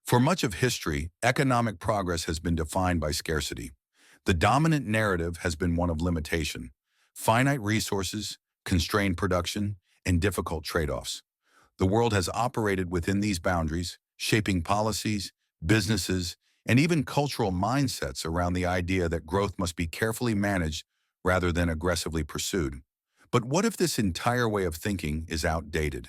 For much of history, economic progress has been defined by scarcity. The dominant narrative has been one of limitation, finite resources, constrained production, and difficult trade-offs. The world has operated within these boundaries, shaping policies, businesses, and even cultural mindsets around the idea that growth must be carefully managed rather than aggressively pursued. But what if this entire way of thinking is outdated?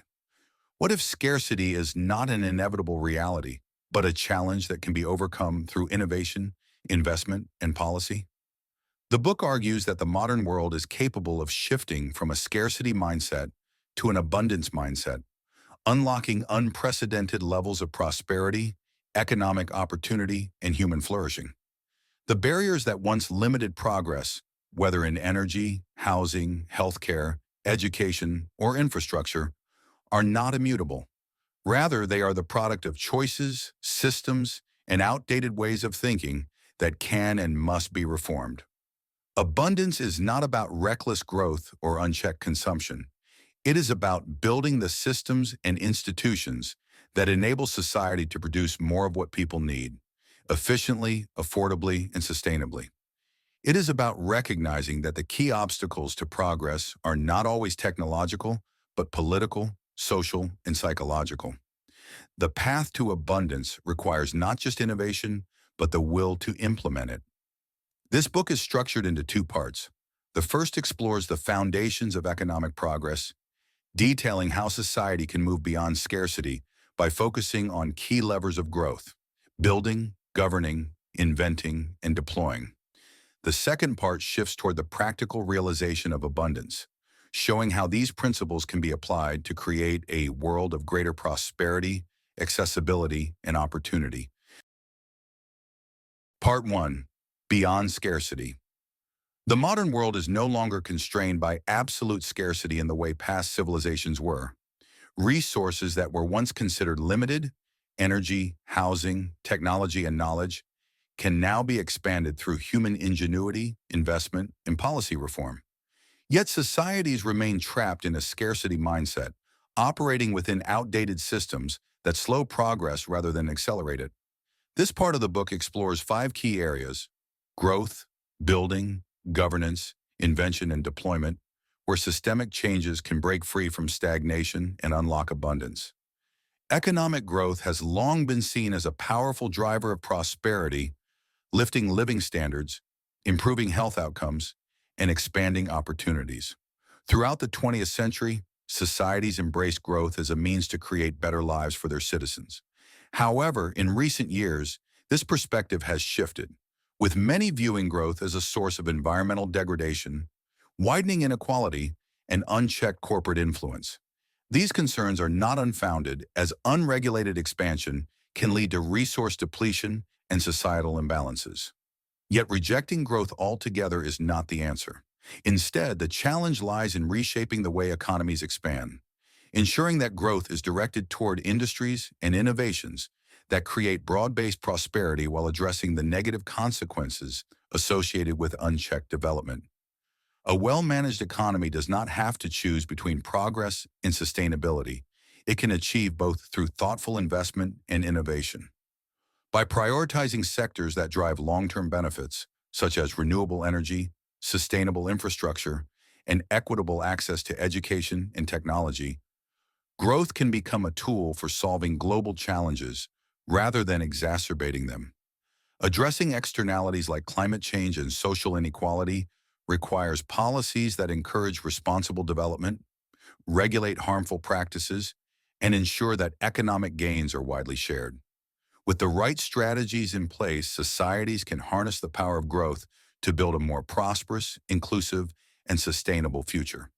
What if scarcity is not an inevitable reality, but a challenge that can be overcome through innovation, investment, and policy? The book argues that the modern world is capable of shifting from a scarcity mindset to an abundance mindset, unlocking unprecedented levels of prosperity, economic opportunity, and human flourishing. The barriers that once limited progress, whether in energy, housing, healthcare, education, or infrastructure, are not immutable. Rather, they are the product of choices, systems, and outdated ways of thinking that can and must be reformed. Abundance is not about reckless growth or unchecked consumption. It is about building the systems and institutions that enable society to produce more of what people need, efficiently, affordably, and sustainably. It is about recognizing that the key obstacles to progress are not always technological, but political, social, and psychological. The path to abundance requires not just innovation, but the will to implement it. This book is structured into two parts. The first explores the foundations of economic progress, detailing how society can move beyond scarcity by focusing on key levers of growth: building, governing, inventing, and deploying. The second part shifts toward the practical realization of abundance, showing how these principles can be applied to create a world of greater prosperity, accessibility, and opportunity. Part 1. Beyond Scarcity. The modern world is no longer constrained by absolute scarcity in the way past civilizations were. Resources that were once considered limited, energy, housing, technology, and knowledge, can now be expanded through human ingenuity, investment, and policy reform. Yet societies remain trapped in a scarcity mindset, operating within outdated systems that slow progress rather than accelerate it. This part of the book explores five key areas: growth, building, governance, invention, and deployment, where systemic changes can break free from stagnation and unlock abundance. Economic growth has long been seen as a powerful driver of prosperity, lifting living standards, improving health outcomes, and expanding opportunities. Throughout the 20th century, societies embraced growth as a means to create better lives for their citizens. However, in recent years, this perspective has shifted, with many viewing growth as a source of environmental degradation, widening inequality, and unchecked corporate influence. These concerns are not unfounded, as unregulated expansion can lead to resource depletion and societal imbalances. Yet rejecting growth altogether is not the answer. Instead, the challenge lies in reshaping the way economies expand, ensuring that growth is directed toward industries and innovations that create broad-based prosperity while addressing the negative consequences associated with unchecked development. A well-managed economy does not have to choose between progress and sustainability. It can achieve both through thoughtful investment and innovation. By prioritizing sectors that drive long-term benefits, such as renewable energy, sustainable infrastructure, and equitable access to education and technology, growth can become a tool for solving global challenges rather than exacerbating them. Addressing externalities like climate change and social inequality requires policies that encourage responsible development, regulate harmful practices, and ensure that economic gains are widely shared. With the right strategies in place, societies can harness the power of growth to build a more prosperous, inclusive, and sustainable future.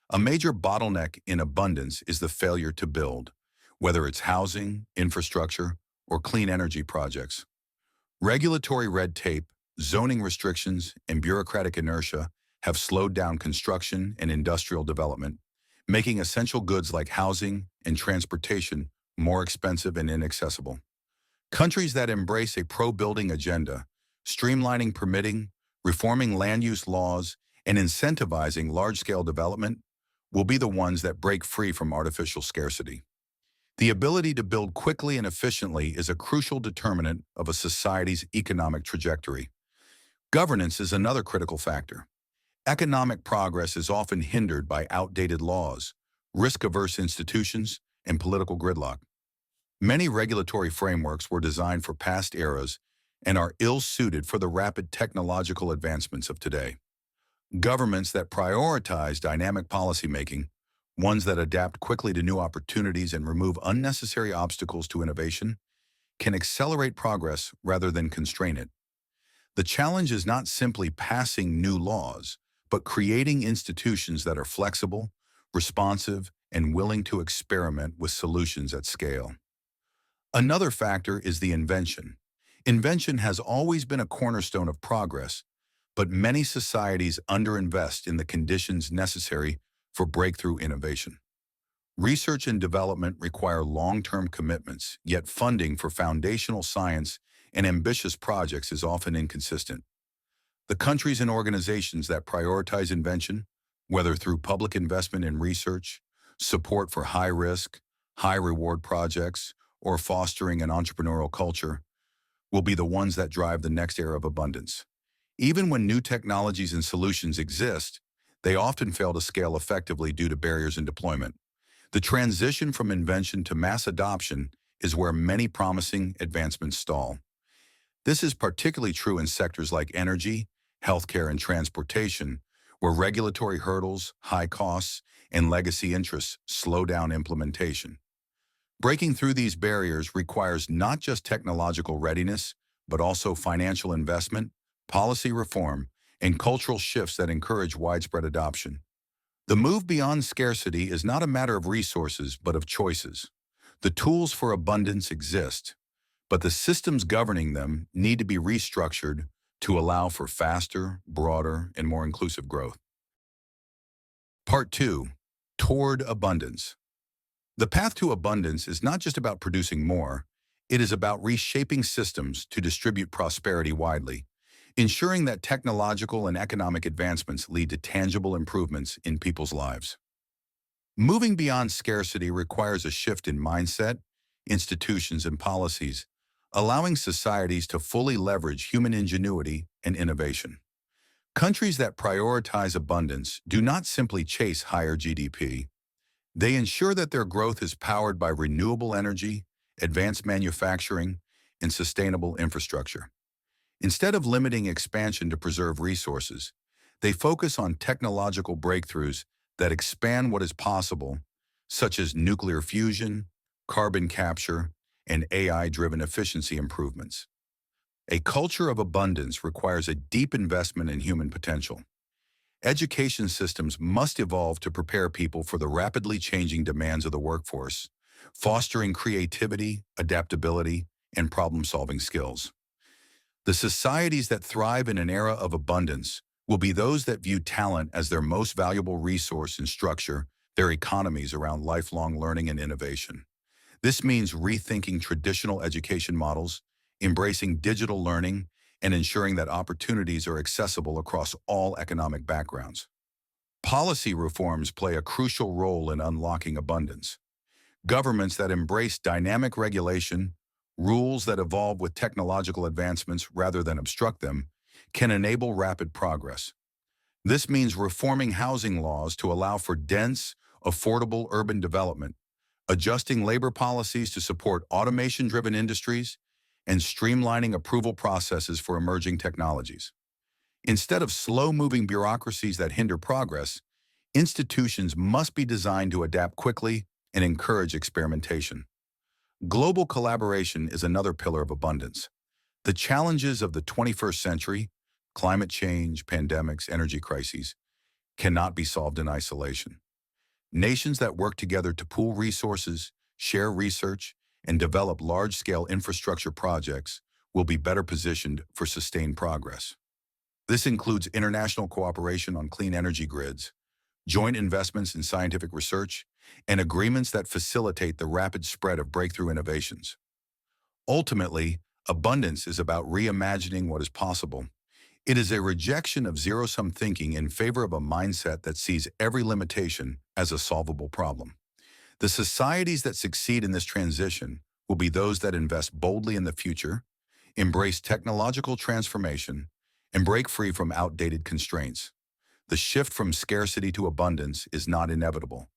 A major bottleneck in abundance is the failure to build, whether it's housing, infrastructure, or clean energy projects. Regulatory red tape, zoning restrictions, and bureaucratic inertia have slowed down construction and industrial development, making essential goods like housing and transportation more expensive and inaccessible. Countries that embrace a pro-building agenda, streamlining permitting, reforming land use laws, and incentivizing large-scale development will be the ones that break free from artificial scarcity. The ability to build quickly and efficiently is a crucial determinant of a society's economic trajectory. Governance is another critical factor. Economic progress is often hindered by outdated laws, risk-averse institutions, and political gridlock. Many regulatory frameworks were designed for past eras and are ill-suited for the rapid technological advancements of today. Governments that prioritize dynamic policymaking, ones that adapt quickly to new opportunities and remove unnecessary obstacles to innovation, can accelerate progress rather than constrain it. The challenge is not simply passing new laws, but creating institutions that are flexible, responsive, and willing to experiment with solutions at scale. Another factor is the invention. Invention has always been a cornerstone of progress, but many societies underinvest in the conditions necessary for breakthrough innovation. Research and development require long-term commitments, yet funding for foundational science and ambitious projects is often inconsistent. The countries and organizations that prioritize invention, whether through public investment in research, support for high-risk, high-reward projects, or fostering an entrepreneurial culture, will be the ones that drive the next era of abundance. Even when new technologies and solutions exist, they often fail to scale effectively due to barriers in deployment. The transition from invention to mass adoption is where many promising advancements stall. This is particularly true in sectors like energy, healthcare, and transportation, where regulatory hurdles, high costs, and legacy interests slow down implementation. Breaking through these barriers requires not just technological readiness, but also financial investment, policy reform, and cultural shifts that encourage widespread adoption. The move beyond scarcity is not a matter of resources, but of choices. The tools for abundance exist, but the systems governing them need to be restructured to allow for faster, broader, and more inclusive growth. Part 2. Toward abundance. The path to abundance is not just about producing more, it is about reshaping systems to distribute prosperity widely, ensuring that technological and economic advancements lead to tangible improvements in people's lives. Moving beyond scarcity requires a shift in mindset, institutions, and policies, allowing societies to fully leverage human ingenuity and innovation. Countries that prioritize abundance do not simply chase higher GDP. They ensure that their growth is powered by renewable energy, advanced manufacturing, and sustainable infrastructure. Instead of limiting expansion to preserve resources, they focus on technological breakthroughs that expand what is possible, such as nuclear fusion, carbon capture, and AI-driven efficiency improvements. A culture of abundance requires a deep investment in human potential. Education systems must evolve to prepare people for the rapidly changing demands of the workforce, fostering creativity, adaptability, and problem-solving skills. The societies that thrive in an era of abundance will be those that view talent as their most valuable resource and structure their economies around lifelong learning and innovation. This means rethinking traditional education models, embracing digital learning, and ensuring that opportunities are accessible across all economic backgrounds. Policy reforms play a crucial role in unlocking abundance. Governments that embrace dynamic regulation, rules that evolve with technological advancements rather than obstruct them, can enable rapid progress. This means reforming housing laws to allow for dense, affordable urban development, adjusting labor policies to support automation-driven industries, and streamlining approval processes for emerging technologies. Instead of slow-moving bureaucracies that hinder progress, institutions must be designed to adapt quickly and encourage experimentation. Global collaboration is another pillar of abundance. The challenges of the 21st century, climate change, pandemics, energy crises, cannot be solved in isolation. Nations that work together to pool resources, share research, and develop large-scale infrastructure projects will be better positioned for sustained progress. This includes international cooperation on clean energy grids, joint investments in scientific research, and agreements that facilitate the rapid spread of breakthrough innovations. Ultimately, abundance is about reimagining what is possible. It is a rejection of zero-sum thinking in favor of a mindset that sees every limitation as a solvable problem. The societies that succeed in this transition will be those that invest boldly in the future, embrace technological transformation, and break free from outdated constraints. The shift from scarcity to abundance is not inevitable.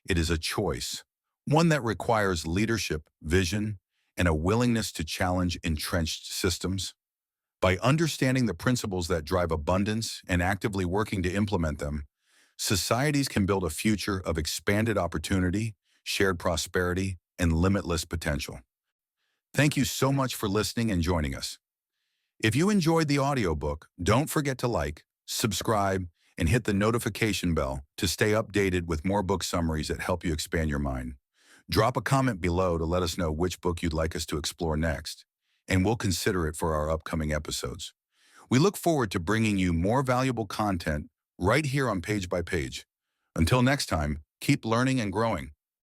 It is a choice, one that requires leadership, vision, and a willingness to challenge entrenched systems. By understanding the principles that drive abundance and actively working to implement them, societies can build a future of expanded opportunity, shared prosperity, and limitless potential. Thank you so much for listening and joining us. If you enjoyed the audiobook, don't forget to like, subscribe, and hit the notification bell to stay updated with more book summaries that help you expand your mind. Drop a comment below to let us know which book you'd like us to explore next, and we'll consider it for our upcoming episodes. We look forward to bringing you more valuable content right here on Page by Page. Until next time, keep learning and growing.